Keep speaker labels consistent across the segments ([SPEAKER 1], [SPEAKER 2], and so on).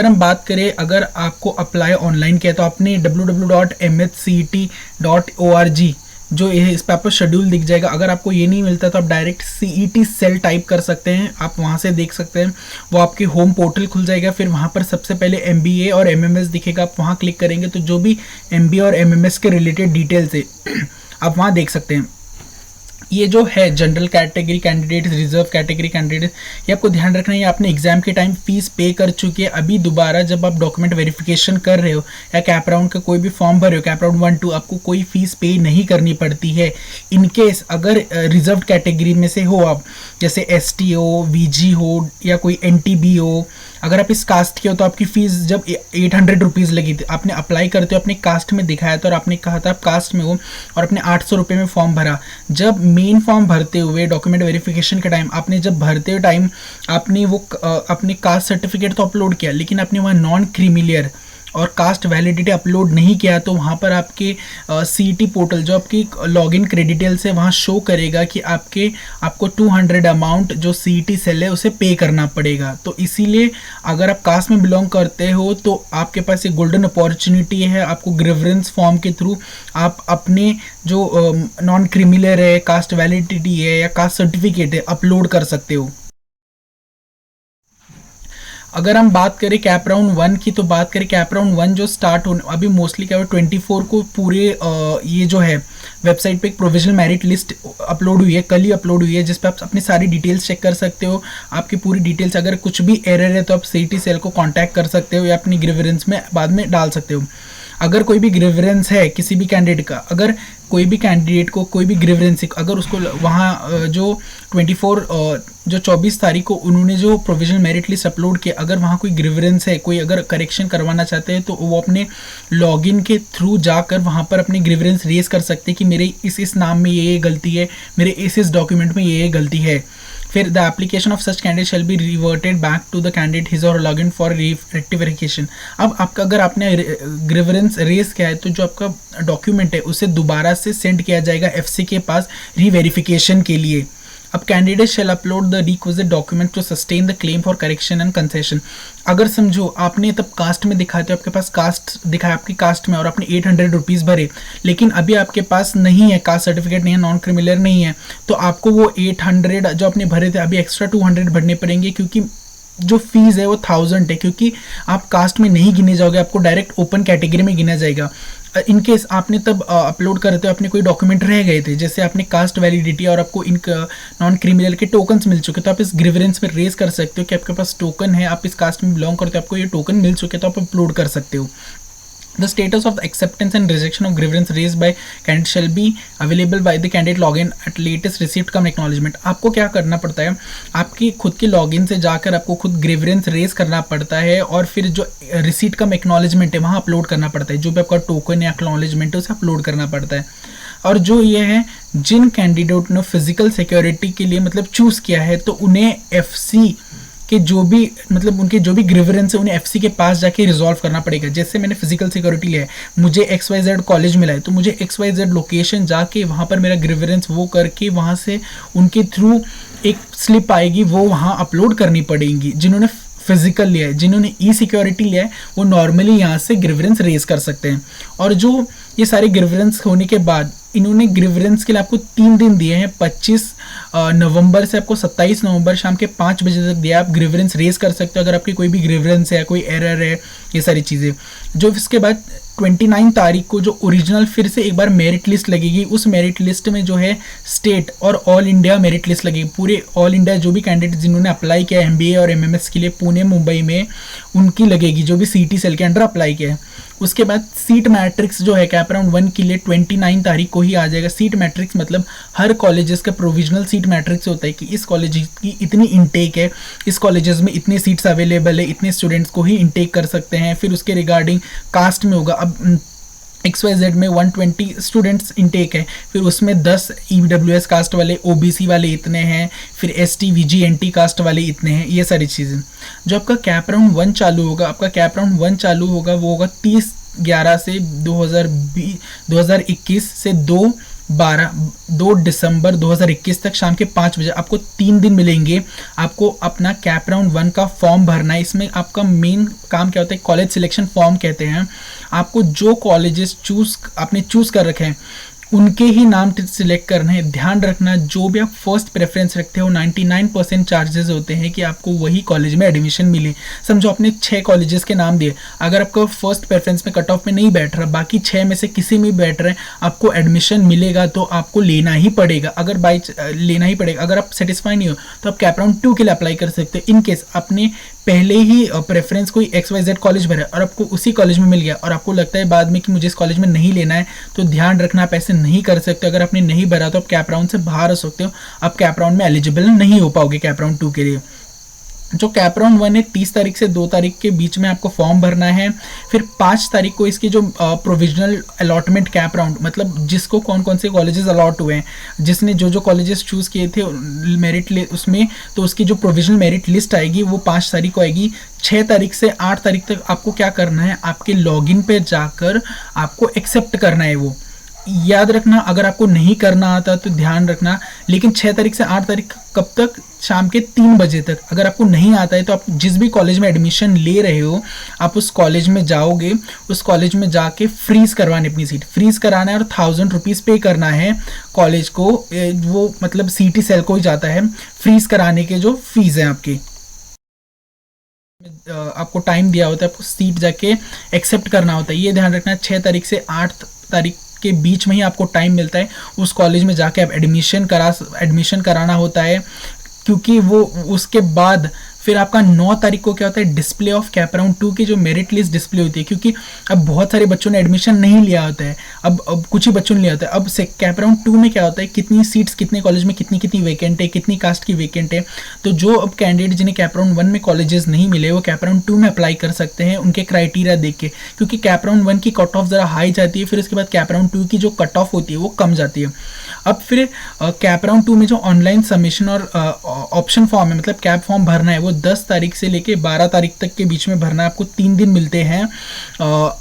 [SPEAKER 1] अगर हम बात करें, अगर आपको अप्लाई ऑनलाइन किया तो आपने www.mhcet.org जो ये इस पर आपको शेड्यूल दिख जाएगा। अगर आपको ये नहीं मिलता तो आप डायरेक्ट CET सेल टाइप कर सकते हैं, आप वहाँ से देख सकते हैं। वो आपके होम पोर्टल खुल जाएगा, फिर वहाँ पर सबसे पहले MBA और MMS दिखेगा, आप वहाँ क्लिक करेंगे तो जो भी MBA और MMS के रिलेटेड डिटेल्स है आप वहाँ देख सकते हैं। ये जो है general category candidate, reserve category candidate, ये आपको ध्यान रखना है। आपने एग्जाम के टाइम फीस पे कर चुकी है, अभी दोबारा जब आप डॉक्यूमेंट वेरिफिकेशन कर रहे हो या कैप राउंड का कोई भी फॉर्म भर रहे हो, कैप राउंड 1 2, आपको कोई फीस पे नहीं करनी पड़ती है। इनकेस अगर रिजर्व कैटेगरी में से हो आप, जैसे ST हो, VG हो या कोई NTB हो, अगर आप इस कास्ट के हो तो आपकी फीस जब 800 रुपीज़ लगी थी, आपने अप्लाई करते हो अपने कास्ट में दिखाया था और आपने कहा था आप कास्ट में हो और अपने 800 रुपये में फॉर्म भरा। जब मेन फॉर्म भरते हुए डॉक्यूमेंट वेरिफिकेशन के टाइम आपने जब भरते हुए टाइम आपने वो अपने कास्ट सर्टिफिकेट तो अपलोड किया, लेकिन आपने वहाँ नॉन क्रीमिलियर और कास्ट वैलिडिटी अपलोड नहीं किया, तो वहाँ पर आपके CET पोर्टल जो आपकी लॉगिन क्रेडिटेल्स है वहाँ शो करेगा कि आपको 200 अमाउंट जो CET सेल है उसे पे करना पड़ेगा। तो इसीलिए अगर आप कास्ट में बिलोंग करते हो तो आपके पास एक गोल्डन अपॉर्चुनिटी है, आपको ग्रीवेंस फॉर्म के थ्रू आप अपने जो नॉन क्रिमिनल है, कास्ट वैलिडिटी है या कास्ट सर्टिफिकेट है अपलोड कर सकते हो। अगर हम बात करें कैप राउंड 1 की, तो बात करें कैप राउंड 1 जो स्टार्ट होने अभी मोस्टली क्या 24 को पूरे ये जो है वेबसाइट पे एक प्रोविजनल मेरिट लिस्ट अपलोड हुई है, कल ही अपलोड हुई है, जिस पे आप अपनी सारी डिटेल्स चेक कर सकते हो। आपकी पूरी डिटेल्स, अगर कुछ भी एरर है तो आप CET सेल को कांटेक्ट कर सकते हो या अपनी ग्रीवेंस में बाद में डाल सकते हो। अगर कोई भी ग्रीवेंस है किसी भी कैंडिडेट का, अगर कोई भी कैंडिडेट को कोई भी ग्रीवेंस अगर उसको वहाँ जो 24 तारीख को उन्होंने जो प्रोविजनल मेरिट लिस्ट अपलोड किया, अगर वहाँ कोई ग्रीवेंस है, कोई अगर करेक्शन करवाना चाहते हैं तो वो अपने लॉगिन के थ्रू जाकर वहाँ पर अपने ग्रीवेंस रेज कर सकते हैं कि मेरे इस नाम में ये गलती है, मेरे इस डॉक्यूमेंट में ये गलती है। फिर the application of such candidate shall be reverted back to the candidate his और लॉगिन फॉर रेक्टिफिकेशन। अब आपका अगर आपने ग्रीवेंस रेज किया है तो जो आपका डॉक्यूमेंट है उसे दोबारा से सेंड किया जाएगा FC के पास रीवेरिफिकेशन के लिए। अब candidate shall upload the requisite document to sustain the claim for correction and concession. अगर समझो आपने तब कास्ट में दिखाते हो, आपके पास कास्ट दिखाया आपकी कास्ट में और आपने 800 रुपीज़ भरे, लेकिन अभी आपके पास नहीं है, कास्ट सर्टिफिकेट नहीं है, नॉन क्रिमिनल नहीं है, तो आपको वो 800 जो आपने भरे थे अभी एक्स्ट्रा 200 भरने पड़ेंगे, क्योंकि जो फीस है वो 1000 है, क्योंकि आप कास्ट में नहीं गिने जाओगे, आपको डायरेक्ट ओपन कैटेगरी में गिना जाएगा। इनकेस आपने तब अपलोड करते हो अपने कोई डॉक्यूमेंट रह गए थे, जैसे आपने कास्ट वैलिडिटी और आपको इन नॉन क्रिमिनल के टोकन्स मिल चुके, तो आप इस ग्रीवेंस में रेज कर सकते हो कि आपके पास टोकन है, आप इस कास्ट में बिलोंग करते हो, आपको ये टोकन मिल चुके, तो आप अपलोड कर सकते हो। The status of the acceptance and rejection of grievance raised by candidate shall be available by the candidate login at latest receipt cum acknowledgement। आपको क्या करना पड़ता है, आपकी खुद के लॉगिन से जाकर आपको खुद ग्रीवेंस रेज करना पड़ता है और फिर जो रिसीट कम एक्नॉलेजमेंट है वहाँ अपलोड करना पड़ता है, जो भी आपका टोकन या एक्नॉलेजमेंट है उसे अपलोड करना पड़ता है। और जो ये है, जिन कैंडिडेट ने फिजिकल सिक्योरिटी के लिए मतलब चूज़ किया है तो उन्हें FC कि जो भी मतलब उनके जो भी ग्रीवेंस है उन्हें FC के पास जाके रिजॉल्व करना पड़ेगा। जैसे मैंने फिजिकल सिक्योरिटी लिया है, मुझे XYZ कॉलेज मिला है, तो मुझे XYZ लोकेशन जाके वहाँ पर मेरा ग्रीवेंस वो करके वहाँ से उनके थ्रू एक स्लिप आएगी, वो वहाँ अपलोड करनी पड़ेगी। जिन्होंने फिजिकल लिया है, जिन्होंने सिक्योरिटी लिया है, वो नॉर्मली यहाँ से ग्रीवेंस रेज कर सकते हैं। और जो ये सारे ग्रीवेंस होने के बाद इन्होंने ग्रीवेंस के लिए आपको 3 दिन दिए हैं, 25 नवंबर से आपको 27 नवंबर शाम के 5 बजे तक दिया। आप ग्रीवेंस रेज कर सकते हो अगर आपकी कोई भी ग्रीवेंस है, कोई एरर है, ये सारी चीज़ें। जो इसके बाद 29 तारीख को जो ओरिजिनल फिर से एक बार मेरिट लिस्ट लगेगी, उस मेरिट लिस्ट में जो है स्टेट और ऑल इंडिया मेरिट लिस्ट लगेगी। पूरे ऑल इंडिया जो भी कैंडिडेट जिन्होंने अप्लाई किया है MBA और MMS के लिए पुणे मुंबई में, उनकी लगेगी, जो भी CET सेल के अंडर अप्लाई किया है। उसके बाद सीट मैट्रिक्स जो है कैप राउंड 1 के लिए 29 तारीख को ही आ जाएगा। सीट मैट्रिक्स मतलब हर कॉलेजेस का प्रोविजनल सीट मैट्रिक्स होता है कि इस कॉलेज की इतनी इनटेक है, इस कॉलेजेस में इतने सीट्स अवेलेबल है, इतने स्टूडेंट्स को ही इनटेक कर सकते हैं। फिर उसके रिगार्डिंग कास्ट में होगा, अब XYZ में 120 स्टूडेंट्स इनटेक है, फिर उसमें 10 EWS कास्ट वाले, OBC वाले इतने हैं, फिर ST VG NT कास्ट वाले इतने हैं, ये सारी चीज़ें। जो आपका कैप राउंड 1 चालू होगा, आपका कैप राउंड 1 चालू होगा वो होगा 30/11 से 2021 से 2 2 दिसंबर 2021 तक शाम के 5 बजे आपको 3 दिन मिलेंगे। आपको अपना कैप राउंड 1 का फॉर्म भरना है। इसमें आपका मेन काम क्या होता है, कॉलेज सिलेक्शन फॉर्म कहते हैं। आपको जो कॉलेजेस आपने चूज़ कर रखे हैं उनके ही नाम सिलेक्ट करना है। ध्यान रखना, जो भी आप फर्स्ट प्रेफरेंस रखते हो 99% चार्जेस होते हैं कि आपको वही कॉलेज में एडमिशन मिले। समझो आपने 6 कॉलेजेस के नाम दिए, अगर आपका फर्स्ट प्रेफरेंस में कट ऑफ में नहीं बैठ रहा, बाकी 6 में से किसी में बैठ रहे हैं, आपको एडमिशन मिलेगा तो आपको लेना ही पड़ेगा। लेना ही पड़ेगा। अगर आप सेटिस्फाई नहीं हो तो आप कैप राउंड 2 के लिए अप्लाई कर सकते हो। इन केस आपने पहले ही प्रेफरेंस कोई XYZ कॉलेज भरा और आपको उसी कॉलेज में मिल गया और आपको लगता है बाद में कि मुझे इस कॉलेज में नहीं लेना है, तो ध्यान रखना आप ऐसे नहीं कर सकते। अगर आपने नहीं भरा तो आप कैप राउंड से बाहर हो सकते हो, आप कैप राउंड में एलिजिबल नहीं हो पाओगे कैप राउंड 2 के लिए। जो कैप राउंड 1 है 30 तारीख से 2 तारीख के बीच में आपको फॉर्म भरना है। फिर 5 तारीख को इसकी जो प्रोविजनल अलॉटमेंट कैप राउंड, मतलब जिसको कौन कौन से कॉलेजेस अलॉट हुए हैं, जिसने जो कॉलेजेस चूज़ किए थे मेरिट उसमें, तो उसकी जो प्रोविजनल मेरिट लिस्ट आएगी वो 5 तारीख को आएगी। 6 तारीख से 8 तारीख तक आपको क्या करना है, आपके लॉगिन पे जाकर आपको एक्सेप्ट करना है। वो याद रखना, अगर आपको नहीं करना आता तो ध्यान रखना। लेकिन 6 तारीख से 8 तारीख कब तक, शाम के 3 बजे तक। अगर आपको नहीं आता है तो आप जिस भी कॉलेज में एडमिशन ले रहे हो, आप उस कॉलेज में जाओगे, उस कॉलेज में जाके फ्रीज करवाने, अपनी सीट फ्रीज कराना है और 1000 रुपीज़ पे करना है कॉलेज को। वो मतलब CT सेल को ही जाता है फ्रीज कराने के जो फीस है आपकी। आपको टाइम दिया होता है, आपको सीट जाके एक्सेप्ट करना होता है। ये ध्यान रखना, 6 तारीख से 8 तारीख के बीच में ही आपको टाइम मिलता है। उस कॉलेज में जाके आप एडमिशन कराना होता है, क्योंकि वो उसके बाद फिर आपका 9 तारीख को क्या होता है, डिस्प्ले ऑफ कैप राउंड 2 की जो मेरिट लिस्ट डिस्प्ले होती है। क्योंकि अब बहुत सारे बच्चों ने एडमिशन नहीं लिया होता है, अब कुछ ही बच्चों ने लिया होता है। अब से कैप राउंड 2 में क्या होता है, कितनी सीट्स कितने कॉलेज में कितनी वैकेंट है, कितनी कास्ट की वैकेंट है। तो जो अब कैंडिडेट जिन्हें कैप राउंड 1 में कॉलेजेस नहीं मिले, वो कैप राउंड 2 में अप्लाई कर सकते हैं उनके क्राइटेरिया देख के। क्योंकि कैप राउंड 1 की कट ऑफ ज़रा हाई जाती है, फिर उसके बाद कैप राउंड 2 की जो कट ऑफ होती है वो कम जाती है। अब फिर कैप राउंड 2 में जो ऑनलाइन सबमिशन और ऑप्शन फॉर्म है, मतलब कैप फॉर्म भरना है, वो 10 तारीख से लेके 12 तारीख तक के बीच में भरना है। आपको 3 दिन मिलते हैं।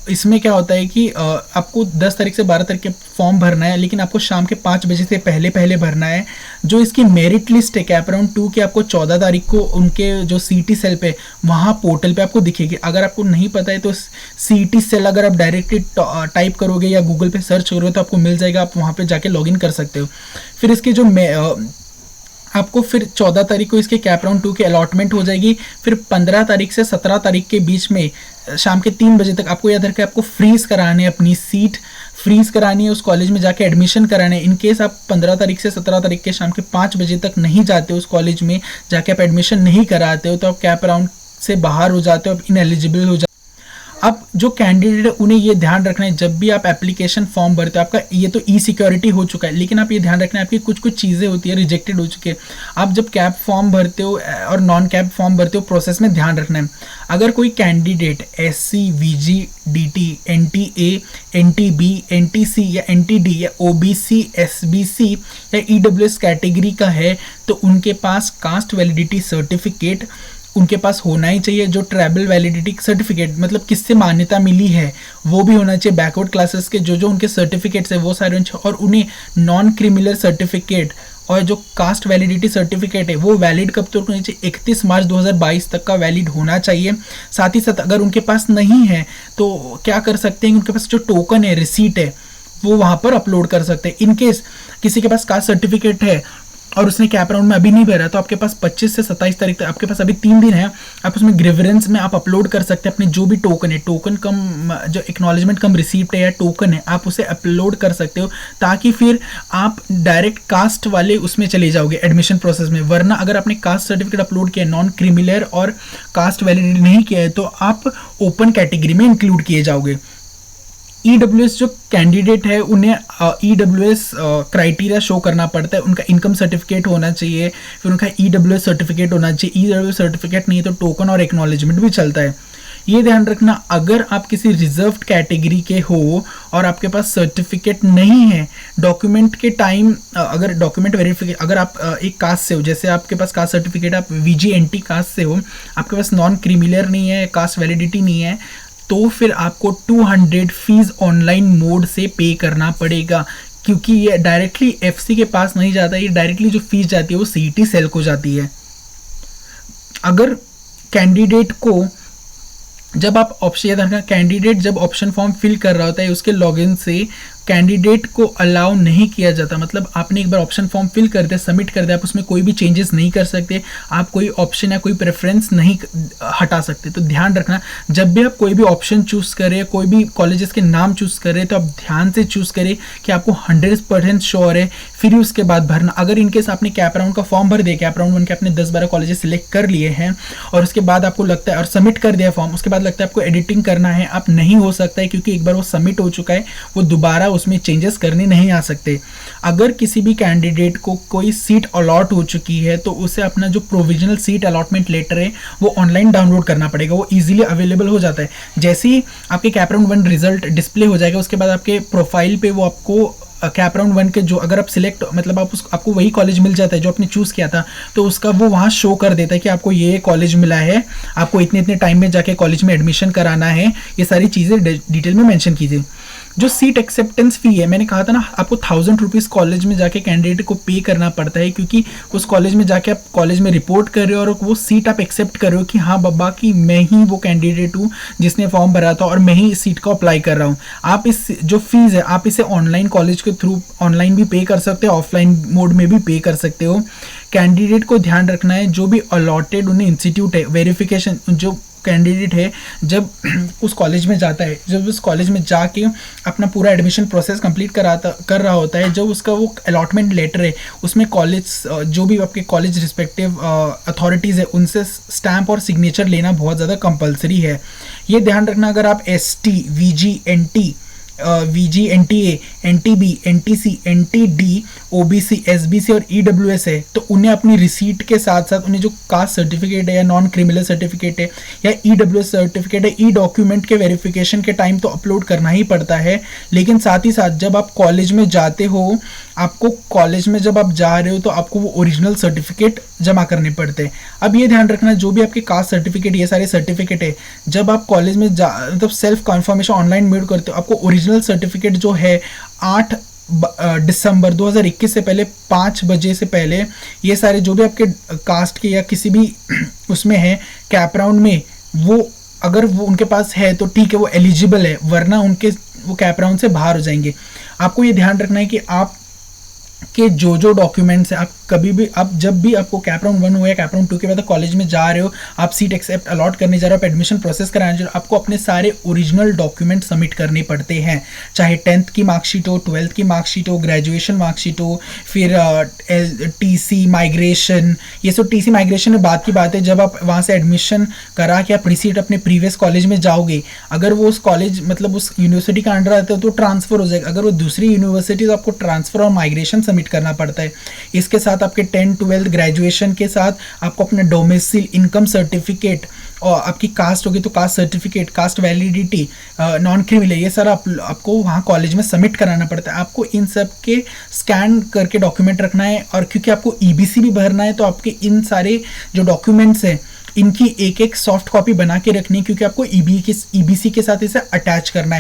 [SPEAKER 1] इसमें क्या होता है कि आपको 10 तारीख से 12 तारीख के फॉर्म भरना है, लेकिन आपको शाम के 5 बजे से पहले भरना है। जो इसकी मेरिट लिस्ट है कैप राउंड 2 की, आपको 14 तारीख को उनके जो CT सेल पे, वहाँ पोर्टल पे आपको दिखेगी। अगर आपको नहीं पता है तो CT सेल अगर आप डायरेक्टली टाइप करोगे या गूगल पे सर्च करोगे तो आपको मिल जाएगा, आप वहाँ पे जाके लॉगिन कर सकते हो। फिर इसकी जो आपको फिर 14 तारीख को इसके कैप राउंड 2 की अलॉटमेंट हो जाएगी। फिर 15 तारीख से 17 तारीख के बीच में शाम के 3 बजे तक आपको याद रखें, आपको फ्रीज कराने, अपनी सीट फ्रीज करानी है, उस कॉलेज में जाके एडमिशन कराना है। इन केस आप 15 तारीख से 17 तारीख के शाम के 5 बजे तक नहीं जाते उस कॉलेज में, जाके आप एडमिशन नहीं कराते हो, तो आप कैप राउंड से बाहर हो जाते हो, आप इनएलिजिबल हो जाते हो। अब जो कैंडिडेट है उन्हें ये ध्यान रखना है, जब भी आप एप्लीकेशन फॉर्म भरते हो, आपका ये तो E-सिक्योरिटी हो चुका है, लेकिन आप ये ध्यान रखना है आपकी कुछ चीज़ें होती है रिजेक्टेड हो चुकी है। आप जब कैप फॉर्म भरते हो और नॉन कैप फॉर्म भरते हो, प्रोसेस में ध्यान रखना है। अगर कोई candidate SC, VG, DT, NTA, NTB, NTC या NTD या OBC, SBC या EWS कैटेगरी का है, तो उनके पास कास्ट वैलिडिटी सर्टिफिकेट उनके पास होना ही चाहिए। जो ट्राइबल वैलिडिटी सर्टिफिकेट, मतलब किससे मान्यता मिली है, वो भी होना चाहिए। बैकवर्ड क्लासेस के जो उनके सर्टिफिकेट्स है वो सारे, और उन्हें नॉन क्रिमिनल सर्टिफिकेट और जो कास्ट वैलिडिटी सर्टिफिकेट है वो वैलिड कब तक होना चाहिए, 31 मार्च 2022 तक का वैलिड होना चाहिए। साथ ही साथ अगर उनके पास नहीं है तो क्या कर सकते हैं, उनके पास जो टोकन है, रिसीट है, वो वहाँ पर अपलोड कर सकते हैं। इनकेस किसी के पास कास्ट सर्टिफिकेट है और उसने कैप राउंड में अभी नहीं भरा, तो आपके पास 25 से 27 तारीख तक, आपके पास अभी 3 दिन है, आप उसमें ग्रीवेंस में आप अपलोड कर सकते हैं अपने जो भी टोकन है, टोकन कम जो एक्नॉलेजमेंट कम रिसीप्ट है या टोकन है, आप उसे अपलोड कर सकते हो, ताकि फिर आप डायरेक्ट कास्ट वाले उसमें चले जाओगे एडमिशन प्रोसेस में। वरना अगर आपने कास्ट सर्टिफिकेट अपलोड किया, नॉन क्रिमिनल और कास्ट वैलिडिटी नहीं किया है, तो आप ओपन कैटेगरी में इंक्लूड किए जाओगे। EWS जो कैंडिडेट है उन्हें EWS क्राइटेरिया शो करना पड़ता है। उनका इनकम सर्टिफिकेट होना चाहिए, फिर उनका EWS सर्टिफिकेट होना चाहिए। EWS सर्टिफिकेट नहीं तो टोकन और एक्नॉलेजमेंट भी चलता है। ये ध्यान रखना, अगर आप किसी रिजर्व्ड कैटेगरी के हो और आपके पास सर्टिफिकेट नहीं है, डॉक्यूमेंट के टाइम अगर डॉक्यूमेंट वेरिफिकेशन, अगर आप एक कास्ट से हो, जैसे आपके पास कास्ट सर्टिफिकेट, आप VG/NT कास्ट से हो, आपके पास नॉन क्रिमिनल नहीं है, कास्ट वैलिडिटी नहीं है, तो फिर आपको 200 फीस ऑनलाइन मोड से पे करना पड़ेगा। क्योंकि ये डायरेक्टली एफसी के पास नहीं जाता, ये डायरेक्टली जो फीस जाती है वो सीईटी सेल को जाती है। अगर कैंडिडेट को जब आप ऑप्शन, याद रखना, कैंडिडेट जब ऑप्शन फॉर्म फिल कर रहा होता है उसके लॉगिन से कैंडिडेट को अलाउ नहीं किया जाता। मतलब आपने एक बार ऑप्शन फॉर्म फिल कर दिया, सबमिट कर दिया, आप उसमें कोई भी चेंजेस नहीं कर सकते, आप कोई ऑप्शन या कोई प्रेफरेंस नहीं हटा सकते। तो ध्यान रखना, जब भी आप कोई भी ऑप्शन चूज़ करें, कोई भी कॉलेजेस के नाम चूज़ करें, तो आप ध्यान से चूज़ करें कि आपको 100% श्योर है, फिर उसके बाद भरना। अगर इनकेस आपने कैप राउंड का फॉर्म भर दिया, कैप राउंड 1 के आपने 10-12 कॉलेजेस सिलेक्ट कर लिए हैं और उसके बाद आपको लगता है, और सबमिट कर दिया फॉर्म, उसके बाद लगता है आपको एडिटिंग करना है, आप नहीं हो सकता है, क्योंकि एक बार वो सबमिट हो चुका है, वो दोबारा उसमें चेंजेस करने नहीं आ सकते। अगर किसी भी कैंडिडेट को कोई सीट अलॉट हो चुकी है तो उसे अपना जो प्रोविजनल सीट अलॉटमेंट लेटर है वो ऑनलाइन डाउनलोड करना पड़ेगा, वो इजीली अवेलेबल हो जाता है। जैसे ही आपके कैप राउंड 1 रिजल्ट डिस्प्ले हो जाएगा, उसके बाद आपके प्रोफाइल पे वो आपको कैप राउंड 1 के जो, अगर आप सिलेक्ट, मतलब आपको वही कॉलेज मिल जाता है जो आपने चूज़ किया था, तो उसका वो वहाँ शो कर देता है कि आपको ये कॉलेज मिला है, आपको इतने टाइम में जाके कॉलेज में एडमिशन कराना है, ये सारी चीज़ें डिटेल में मेंशन कीजिए। जो सीट एक्सेप्टेंस फ़ी है, मैंने कहा था ना, आपको 1000 रुपीज़ कॉलेज में जाके कैंडिडेट को पे करना पड़ता है, क्योंकि उस कॉलेज में जाके आप कॉलेज में रिपोर्ट कर रहे हो और वो सीट आप एक्सेप्ट कर रहे हो कि हाँ बाबा कि मैं ही वो कैंडिडेट हूँ जिसने फॉर्म भरा था और मैं ही इस सीट को अप्लाई कर रहा हूँ। आप इस जो फीस है आप इसे ऑनलाइन कॉलेज के थ्रू ऑनलाइन भी पे कर सकते हो, ऑफलाइन मोड में भी पे कर सकते हो। कैंडिडेट को ध्यान रखना है, जो भी अलॉटेड उन्हें इंस्टीट्यूट है, वेरिफिकेशन, जो कैंडिडेट है जब उस कॉलेज में जाता है, जब उस कॉलेज में जाके अपना पूरा एडमिशन प्रोसेस कंप्लीट कर रहा होता है, जो उसका वो अलॉटमेंट लेटर है उसमें कॉलेज, जो भी आपके कॉलेज रिस्पेक्टिव अथॉरिटीज़ है उनसे स्टैंप और सिग्नेचर लेना बहुत ज़्यादा कंपलसरी है। ये ध्यान रखना, अगर आप ST, VG, NT, VG, NTA, NTB, NTC, NTD, OBC, SBC और EWS है, तो उन्हें अपनी रिसीट के साथ साथ उन्हें जो कास्ट सर्टिफिकेट है या नॉन क्रिमिनल सर्टिफिकेट है या EWS सर्टिफिकेट है, ई डॉक्यूमेंट के वेरिफिकेशन के टाइम तो अपलोड करना ही पड़ता है। लेकिन साथ ही साथ जब आप कॉलेज में जाते हो, आपको कॉलेज में जब आप जा रहे हो तो आपको वो ओरिजिनल सर्टिफिकेट जमा करने पड़ते हैं। अब ये ध्यान रखना, जो भी आपके कास्ट सर्टिफिकेट, ये सारे सर्टिफिकेट है, जब आप कॉलेज में मतलब सेल्फ कन्फर्मेशन ऑनलाइन मेड करते हो, आपको ओरिजिनल सर्टिफिकेट जो है 8 दिसंबर 2021 से पहले 5 बजे से पहले ये सारे जो भी आपके कास्ट के या किसी भी उसमें है कैप राउंड में, वो अगर वो उनके पास है तो ठीक है, वो एलिजिबल है, वरना उनके वो कैप राउंड से बाहर हो जाएंगे। आपको ये ध्यान रखना है कि आप के जो डॉक्यूमेंट्स हैं, आप कभी भी, आप जब भी आपको कैप राउंड 1 हो या कैप राउंड 2 के बाद कॉलेज में जा रहे हो, आप सीट एक्सेप्ट अलॉट करने जा रहे हो, आप एडमिशन प्रोसेस कराने जा रहे हो, आपको अपने सारे ओरिजिनल डॉक्यूमेंट सबमिट करने पड़ते हैं, चाहे 10th की मार्कशीट हो, 12th की मार्कशीट हो, ग्रेजुएशन मार्कशीट हो, फिर TC माइग्रेशन। ये सब TC माइग्रेशन में बात की बात है, जब आप वहाँ से एडमिशन करा के आप रिसीट अपने प्रीवियस कॉलेज में जाओगे, अगर वो उस कॉलेज मतलब उस यूनिवर्सिटी का अंडर आता है तो ट्रांसफ़र हो जाएगा, अगर वो दूसरी यूनिवर्सिटी तो आपको ट्रांसफ़र और माइग्रेशन सबमिट करना पड़ता है। इसके साथ आपके 10th 12th ग्रेजुएशन के साथ आपको अपना डोमिसाइल, इनकम सर्टिफिकेट और आपकी कास्ट होगी तो caste certificate, cast validity, non criminal, ये सारा आपको वहाँ कॉलेज में सबमिट कराना पड़ता है। आपको इन सब के स्कैन करके डॉक्यूमेंट रखना है, और क्योंकि आपको EBC भी भरना है तो आपके इन सारे जो डॉक्यूमेंट्स हैं इनकी एक सॉफ्ट कॉपी बना के रखनी है, क्योंकि आपको EBC के साथ इसे अटैच करना है।